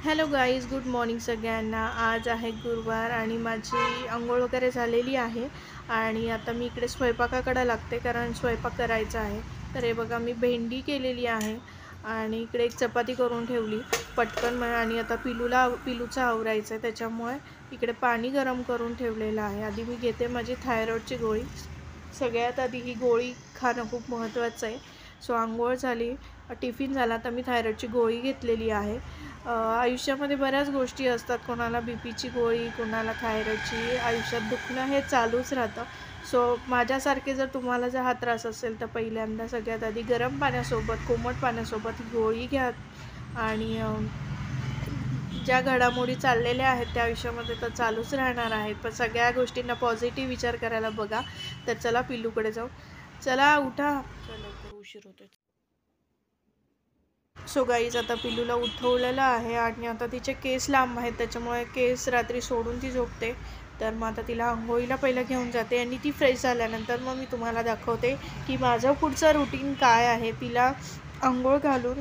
Hello guys, good morning सगळ्यांना. आज आहे गुरुवार आणि माझी अंघोळ वगैरे झालेली आहे आणि आता मी इकडे स्वयंपाकाकडे लागते कारण स्वयंपाक करायचा आहे. तर हे बघा, मी भेंडी केलेली आहे आणि इकडे एक चपाती करून ठेवली पटकन आणि आता पिलूचं आवरायचं आहे, त्याच्यामुळे इकडे पाणी गरम करून ठेवलेलं आहे. आधी मी घेते माझी थायरॉईडची गोळी. सगळ्यात आधी ही गोळी खाणं खूप महत्त्वाचं आहे. सो अंघोळ झाली, टिफिन झाला, तर मी थायरॉईडची गोळी घेतलेली आहे. आयुष्यामध्ये बऱ्याच गोष्टी असतात, कोणाला बी पीची गोळी, कोणाला थायरॉईडची, आयुष्यात दुखणं हे चालूच राहतं. सो माझ्यासारखे जर तुम्हाला जर हा त्रास असेल तर पहिल्यांदा सगळ्यात आधी गरम पाण्यासोबत, कोमट पाण्यासोबत ही गोळी घ्या आणि ज्या घडामोडी चाललेल्या आहेत त्या आयुष्यामध्ये तर चालूच राहणार आहेत, पण सगळ्या गोष्टींना पॉझिटिव्ह विचार करायला बघा. तर चला पिल्लूकडे जाऊ. चला उठा, चला लवकर उशीर होतोय. सो गाईज, आता पिल्लूला उठवलेलं आहे आणि आता तिचे केस लांब आहेत, त्याच्यामुळे केस रात्री सोडून ती झोपते. तर मग आता तिला आंघोळीला पहिलं घेऊन जाते आणि ती फ्रेश झाल्यानंतर मग मी तुम्हाला दाखवते की माझं पुढचं रुटीन काय आहे. तिला आंघोळ घालून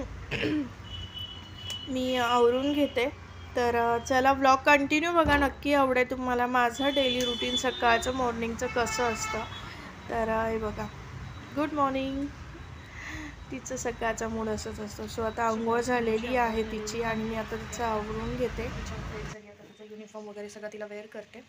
मी आवरून घेते. तर चला, ब्लॉग कंटिन्यू बघा, नक्की आवडेल तुम्हाला माझं डेली रुटीन सकाळचं मॉर्निंगचं कसं असतं. तर हे बघा, गुड मॉर्निंग. तिचं सकाळचा मूड असंच असतो. सो आता आंघोळ झालेली आहे तिची आणि मी आता तिचं आवरून घेते. तिचा युनिफॉर्म वगैरे सगळं तिला वेअर करते.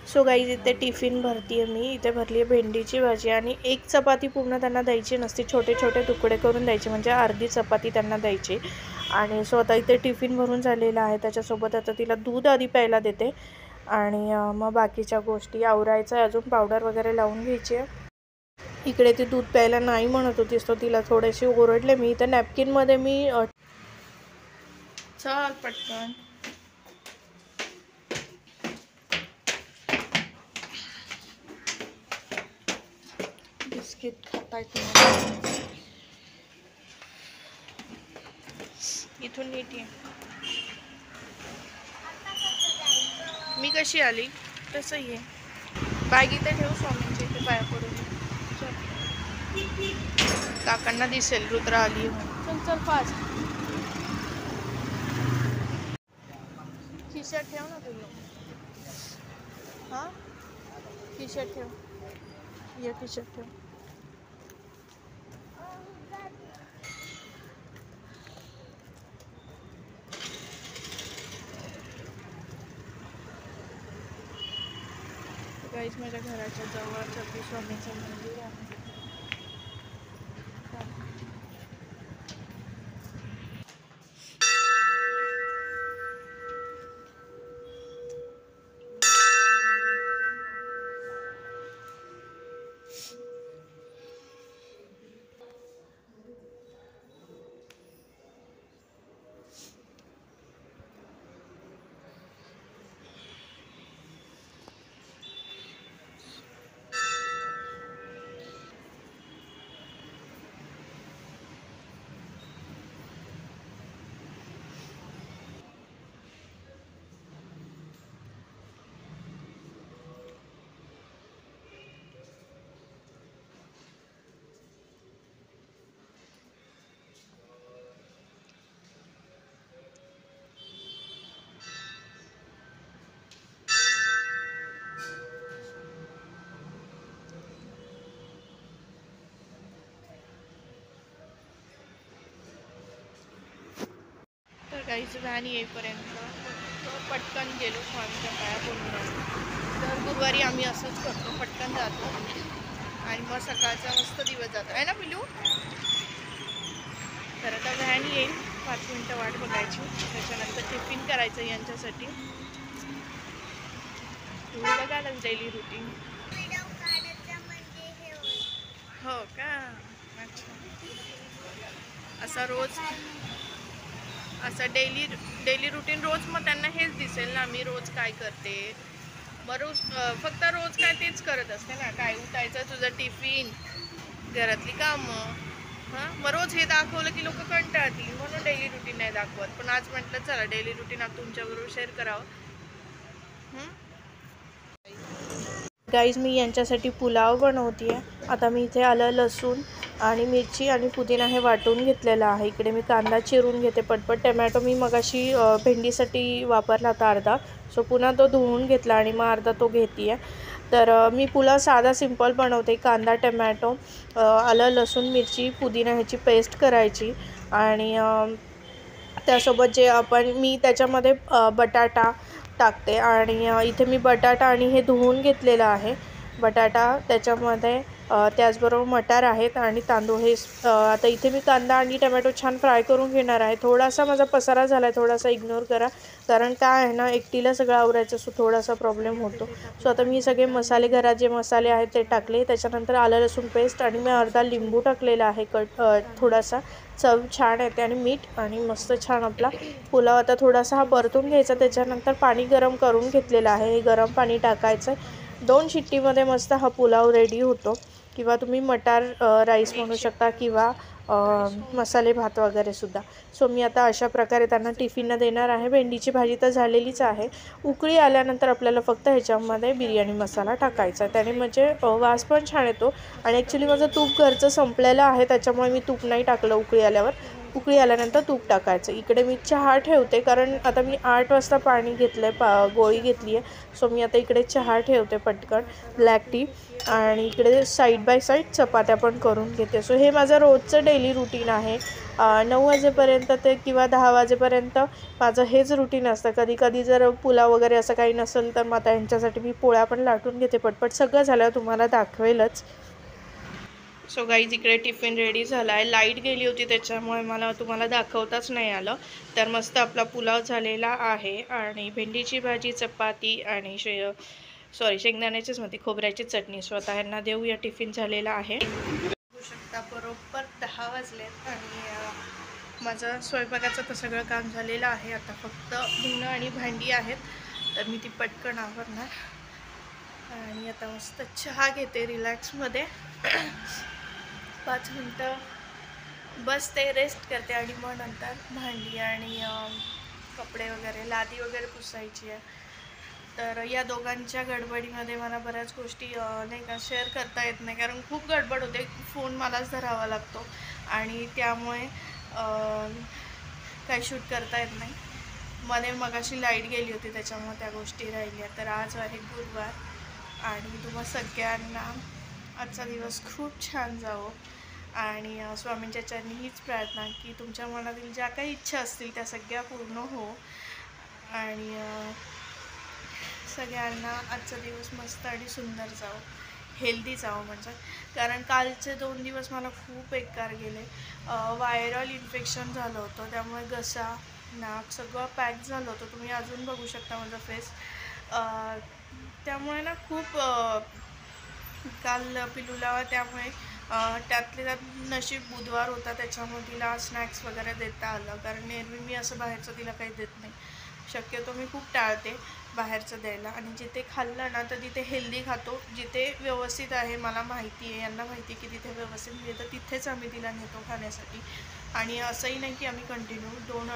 सो गाईज इथे टिफिन भरती आहे मी. इथे भरली आहे भेंडीची भाजी आणि एक चपाती पूर्ण त्यांना द्यायची नसते, छोटे छोटे तुकडे करून द्यायचे, म्हणजे अर्धी चपाती त्यांना द्यायची. आणि सो आता इथे टिफिन भरून झालेला आहे. त्याच्यासोबत आता तिला दूध आधी प्यायला देते आणि मग बाकीच्या गोष्टी आवरायचं आहे. अजून पावडर वगैरे लावून घ्यायची आहे. इकडे ती दूध प्यायला नाही म्हणत होतीस, तो तिला थोडेसे ओरडले मी. इथं नॅपकिनमध्ये मी चल पटकन बिस्किट खाताय तुम्ही. इथून नीट ये. मी कशी आली तसं ये. बॅग इथे ठेवू, स्वामींच्या इथे पाया पडून. काकांना दिसेल रुद्र आली. चल चल फास्ट. खिशात ठेव ना तुला. हां खिशात ठेव. ये खिशात ठेव. गाईज माझ्या घराच्या जवळ सती स्वामीचं मंदिर आहे. गाईच व्हॅन येईपर्यंत पटकन गेलो स्वामीच्या पाया पडून. दर गुरुवारी आम्ही असंच करतो, पटकन जातो आणि मग सकाळचा मस्त दिवस जातो आहे ना पिलू. तर आता व्हॅन येईल, 5 मिनटं वाट बघायची, त्याच्यानंतर टिफिन करायचं यांच्यासाठी. तुम्ही बघायला डेली रुटीन. हो का, अच्छा. असं डेली रुटीन रोज मग त्यांना हेच दिसेल ना, मी रोज काय करते. मग रोज फक्त रोज काय तेच करत असते ना, काय उठायचं, तुझं टिफिन, घरातली कामं. हां मग रोज हे दाखवलं की लोक कंटाळतील, म्हणून डेली रुटीन नाही दाखवत. पण आज म्हटलं चला डेली रुटीन आप तुमच्याबरोबर शेअर करावं. गाईज मी यांच्यासाठी पुलाव बनवते आहे. आता मी इथे आलं, लसूण आणि मिरची आणि पुदिना हे वाटून घेतलेलं आहे. इकडे मी कांदा चिरून घेते पटपट. टमॅटो मी मगाशी भेंडीसाठी वापरला होता अर्धा, सो पुन्हा तो धुवून घेतला आणि मग अर्धा तो घेते आहे. तर मी पुलाव साधा सिंपल बनवते. कांदा, टमॅटो, आलं, लसूण, मिरची, पुदिना ह्याची पेस्ट करायची आणि त्यासोबत जे मी त्याच्यामध्ये बटाटा टाकते आणि इथे मी बटाटा आणि हे धुवून घेतलेलं आहे. बटाटा त्याच्यामध्ये त्याचबरोबर मटार आहेत आणि तांदूळ हे. आता इथे मी कांदा आणि टमॅटो छान फ्राय करून घेणार आहे. थोडासा माझा पसारा झाला आहे, थोडासा इग्नोर करा, कारण काय आहे ना एकटीला सगळं आवरायचं, सो थोडासा प्रॉब्लेम होतो. सो आता मी सगळे मसाले, घरात जे मसाले आहेत ते टाकले. त्याच्यानंतर आलं लसूण पेस्ट आणि मी अर्धा लिंबू टाकलेला आहे थोडासा चव छान येते आणि मीठ आणि मस्त छान आपला पुलाव. आता थोडासा हा परतून घ्यायचा. त्याच्यानंतर पाणी गरम करून घेतलेलं आहे, हे गरम पाणी टाकायचं. 2 शिट्टीमध्ये मस्त हा पुलाव रेडी होतो. किंवा तुम्ही मटार राईस म्हणू शकता किंवा मसाले भात वगैरे सुद्धा. सो मी आता अशा प्रकारे त्यांना टिफिनला देणार आहे. भेंडीची भाजी तर झालेलीच आहे. उकळी आल्यानंतर आपल्याला फक्त ह्याच्यामध्ये बिर्याणी मसाला टाकायचा, त्याने म्हणजे वास पण छान येतो. आणि ॲक्च्युली माझं तूप घरचं संपलेलं आहे, त्याच्यामुळे मी तूप नाही टाकलं उकळी आल्यावर. उकळी आल्यानंतर तूप टाकायचं. इकडे मी चहा ठेवते कारण आता मी 8 वाजता पाणी घेतलं आहे, गोळी घेतली आहे. सो मी आता इकडे चहा ठेवते पटकन, ब्लॅक टी, आणि इकडे साईड बाय साईड चपात्या पण करून घेते. सो हे माझं रोजचं डेली रुटीन आहे. 9 वाजेपर्यंत ते किंवा 10 वाजेपर्यंत माझं हेच रुटीन असतं. कधी कधी जर पुलाव वगैरे असं काही नसेल तर मग आता यांच्यासाठी मी पोळ्या पण लाटून घेते पटपट. सगळं झाल्यावर तुम्हाला दाखवेलच. सो गाईज इकडे टिफिन रेडी झाला आहे. लाईट गेली होती त्याच्यामुळे मला तुम्हाला दाखवताच नाही आलं. तर मस्त आपला पुलाव झालेला आहे आणि भेंडीची भाजी, चपाती आणि शेंगदाण्याचीच म्हणते, खोबऱ्याची चटणी. स्वतः यांना देऊया. टिफिन झालेला आहे. बघू शकता बरोबर 10 वाजलेत आणि माझं स्वयंपाकाचं तर सगळं काम झालेलं आहे. आता फक्त धुणं आणि भांडी आहेत, तर मी ती पटकन आवरणार आणि आता मस्त चहा घेते रिलॅक्समध्ये. 5 मिनटं बसते, रेस्ट करते आणि मग नंतर भांडी आणि कपडे वगैरे, लादी वगैरे पुसायची आहे. तर या दोघांच्या गडबडीमध्ये मला बऱ्याच गोष्टी नाही का शेअर करता येत नाही, कारण खूप गडबड होते. फोन मलाच धरावा लागतो आणि त्यामुळे काही शूट करता येत नाही. मध्ये मगाशी लाईट गेली होती त्याच्यामुळे त्या गोष्टी राहिल्या. तर आज आहे गुरुवार आणि तुम्हा सगळ्यांना आजचा दिवस खूप छान जावो आणि स्वामींच्या चरणी हीच प्रार्थना की तुमच्या मनातील ज्या काही इच्छा असतील त्या सगळ्या पूर्ण हो आणि सगळ्यांना आजचा दिवस मस्त आणि सुंदर जावो, हेल्दी जावो. म्हणजे कारण कालचे 2 दिवस मला खूप बेकार गेले. व्हायरल इन्फेक्शन झालं होतं, त्यामुळे घसा, नाक सगळं पॅक झालं होतं. तुम्ही अजून बघू शकता माझा फेस. त्यामुळे ना खूप काल पिलूला, त्यामुळे त्यातले त्यात नशीब बुधवार होता त्याच्यामुळे तिला स्नॅक्स वगैरे देता आलं. कारण एरवी मी असं बाहेरचं तिला काही देत नाही. शक्यतो मी खूप टाळते बाहेरचं द्यायला आणि जिथे खाल्लं ना तर तिथे हेल्दी खातो. जिथे व्यवस्थित आहे, मला माहिती आहे, यांना माहिती आहे की तिथे व्यवस्थित मिळतं, तिथेच आम्ही तिला नेतो खाण्यासाठी. आणि असंही नाही की आम्ही कंटिन्यू 2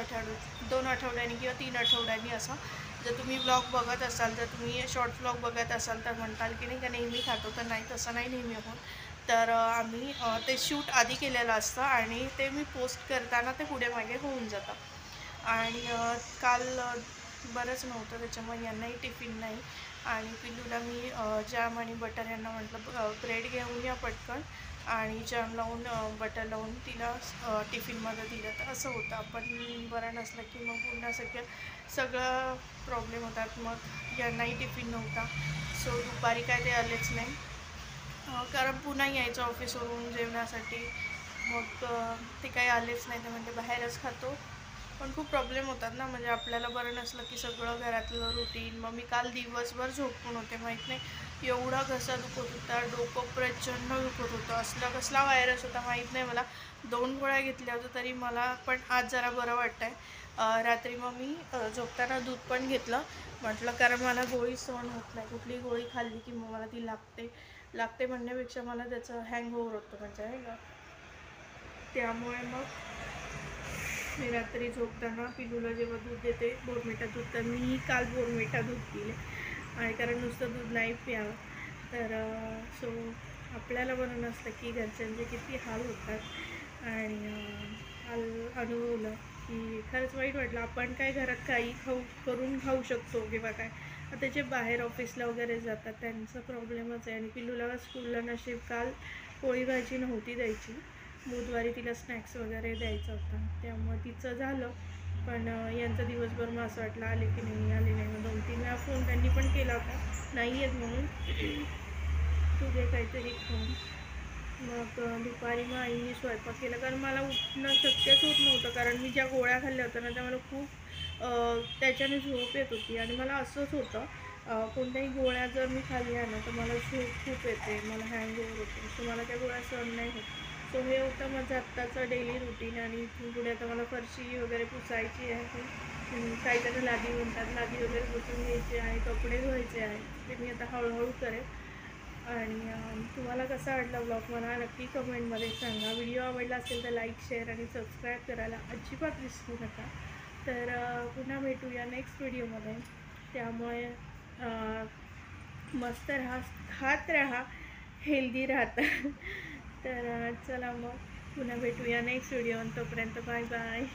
आठवड्यांनी किंवा 3 आठवड्यांनी असं. जर तुम्ही व्लॉग बघत असाल, जर तुम्ही शॉर्ट व्लॉग बघत असाल तर म्हणताल की नाही का नेहमी खातो, तर नाही, तसं नाही नेहमी होत. तर आम्ही ते शूट आधी केलेलं असतं आणि ते मी पोस्ट करताना ते पुढे मागे होऊन जातं. आणि काल बरंच नव्हतं त्याच्यामुळे यांनाही टिफिन नाही आणि पिल्लूला मी जॅम आणि बटर यांना म्हटलं ब्रेड घेऊन या पटकन आणि जॅम लावून बटर लावून तिला टिफिनमध्ये दिलं. तर असं होतं, आपण बरं नसलं की मग पुन्हा सगळं प्रॉब्लेम होतात. मग यांनाही टिफिन नव्हता. सो दुपारी काय ते आलेच नाही, कारण पुन्हा यायचं ऑफिसवरून जेवणासाठी. मग ते काही आलेच नाही. ते म्हणजे बाहेरच खातो. पण खूप प्रॉब्लेम होतात ना, म्हणजे आपल्याला बरं नसलं की सगळं घरातलं रुटीन. मग मी काल दिवसभर झोपून होते, माहीत नाही एवढा घसा दुखत होता, डोकं प्रचंड दुखत होतं. कसला व्हायरस होता माहीत नाही मला. 2 गोळ्या घेतल्या होत्या तरी मला, पण आज जरा बरं वाटतं आहे. रात्री मग मी झोपताना दूध पण घेतलं, म्हटलं कारण मला गोळी सहन होत नाही. कुठली गोळी खाल्ली की मग मला ती लागते म्हणण्यापेक्षा मला त्याचं हँगओव्हर होतं म्हणजे आहे का. त्यामुळे मग मी रात्री झोपताना पिलूला जेव्हा दूध देते बोर्नव्हिटा दूध, तर मी काल बोर्नव्हिटा दूध पिले आणि कारण नुसतं दूध नाही प्यावं. तर सो आपल्याला बरं नसतं की घरच्यांचे किती हाल होतात आणि अनुभवलं की खरंच वाईट वाटलं. आपण काय घरात काही करून खाऊ शकतो किंवा काय, आता जे बाहेर ऑफिसला वगैरे जातात त्यांचा प्रॉब्लेमच आहे. आणि पिलूला स्कूलला नशीब काल पोळी भाजी नव्हती द्यायची, बुधवारी तिला स्नॅक्स वगैरे द्यायचा होता, त्यामुळे तिचं झालं. पण यांचा दिवसभर मग असं वाटलं आले की नाही आले नाही. मग 2-3 वेळा फोन त्यांनी पण केला होता, नाही येत म्हणून, तू दे काहीतरी खाऊन. मग दुपारी मग आईने स्वयंपाक केला, कारण मला उठणं शक्यच होत नव्हतं. कारण मी ज्या गोळ्या खाल्ल्या होत्या ना त्या मला खूप त्याच्याने झोप येत होती आणि मला असंच होतं, कोणत्याही गोळ्या जर मी खाल्ल्या ना तर मला झोप खूप येते, मला हँगओव्हर होतो. सो मला त्या गोळ्या सहन नाही होत. सो हे होतं माझं आत्ताचं डेली रुटीन. आणि इथून पुढे आता मला फरशी वगैरे पुसायची आहे. काही जण लादी म्हणतात, लादी वगैरे पुसून घ्यायची आहे, कपडे धुवायचे आहेत, ते मी आता हळूहळू करेन. आणि तुम्हाला कसा वाटला ब्लॉग मला नक्की कमेंटमध्ये सांगा. व्हिडिओ आवडला असेल तर लाईक, शेअर आणि सबस्क्राईब करायला अजिबात विसरू नका. तर पुन्हा भेटूया नेक्स्ट व्हिडिओमध्ये. त्यामुळे मस्त राहा, खात राहा, हेल्दी राहता. तर चला मग पुन्हा भेटूया नेक्स्ट व्हिडिओ. तोपर्यंत बाय बाय.